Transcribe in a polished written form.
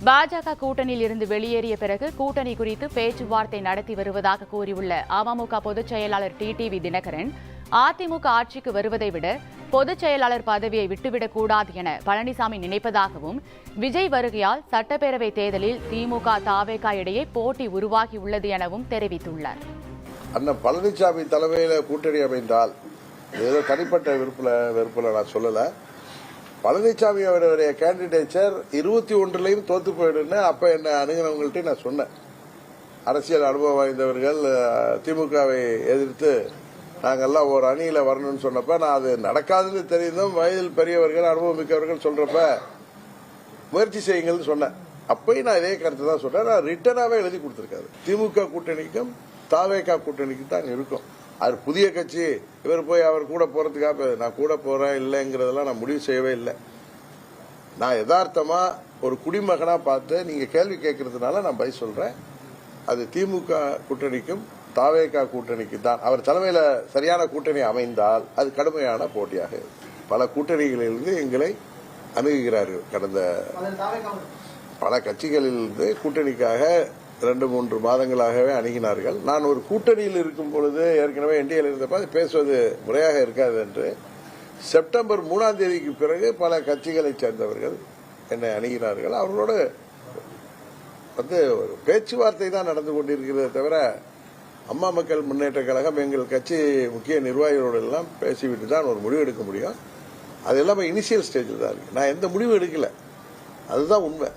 பாஜக கூட்டணியில் இருந்து வெளியேறிய பிறகு கூட்டணி குறித்து பேச்சுவார்த்தை நடத்தி வருவதாக கூறியுள்ள அமமுக பொதுச் செயலாளர் டிடிவி தினகரன், அதிமுக ஆட்சிக்கு வருவதை விட பொதுச் செயலாளர் பதவியை விட்டுவிடக் கூடாது என பழனிசாமி நினைப்பதாகவும், விஜய் வருகையால் சட்டப்பேரவை தேர்தலில் திமுக தாவேகா இடையே போட்டி உருவாகியுள்ளது எனவும் தெரிவித்துள்ளார். அண்ணன் பழனிசாமி தலைமையில் கூட்டணி அமைந்தால் ஏதோ தனிப்பட்ட வெறுப்புல நான் சொல்லல. பழனிசாமி அவருடைய கேண்டிடேச்சர் 21 தோத்து போயிடுன்னு அப்ப என்ன அணுகினவங்கள்ட்ட நான் சொன்னேன். அரசியல் அனுபவம் வாய்ந்தவர்கள் திமுகவை எதிர்த்து நாங்கெல்லாம் ஒரு அணியில வரணும்னு சொன்னப்ப நான் அது நடக்காதுன்னு தெரிந்தும் வயதில் பெரியவர்கள் அனுபவம் மிக்கவர்கள் சொல்றப்ப முயற்சி செய்யுங்கள்னு சொன்னேன். அப்பயும் நான் இதே கருத்து தான் சொன்னேன். நான் ரிட்டனாவே எழுதி கொடுத்திருக்காரு. திமுக கூட்டணிக்கும் தாவேகா கூட்டணிக்கும் தான் இருக்கும். அது புதிய கட்சி, இவர் போய் அவர் கூட போறதுக்காக நான் கூட போறேன் இல்லைங்கிறதெல்லாம் நான் முடிவு செய்யவே இல்லை. நான் யதார்த்தமா ஒரு குடிமகனா பார்த்து நீங்க கேள்வி கேட்கறதுனால நான் பதில் சொல்றேன். அது திமுக கூட்டணிக்கும் தாவேகா கூட்டணிக்கு தான். அவர் தலைமையில சரியான கூட்டணி அமைந்தால் அது கடுமையான போட்டியாக இருக்கும். பல கூட்டணிகளிலிருந்து எங்களை அணுகுகிறார்கள். கடந்த பல கட்சிகளிலிருந்து கூட்டணிக்காக 2-3 மாதங்களாகவே அணுகினார்கள். நான் ஒரு கூட்டணியில் இருக்கும் பொழுது ஏற்கனவே என்டிஏல இருந்தப்ப பேசுவது முறையாக இருக்காது என்று செப்டம்பர் 3ஆம் தேதிக்கு பிறகு பல கட்சிகளைச் சேர்ந்தவர்கள் என்னை அணுகினார்கள். அவர்களோடு ஒரு பேச்சுவார்த்தை தான் நடந்து கொண்டிருக்கிறதே தவிர அம்மா மக்கள் முன்னேற்ற கழகம் எங்கள் கட்சி முக்கிய நிர்வாகிகளோடு எல்லாம் பேசிவிட்டு தான் ஒரு முடிவு எடுக்க முடியும். அது எல்லாமே இனிஷியல் ஸ்டேஜில் தான் இருக்கு. நான் எந்த முடிவு எடுக்கல, அதுதான் உண்மை.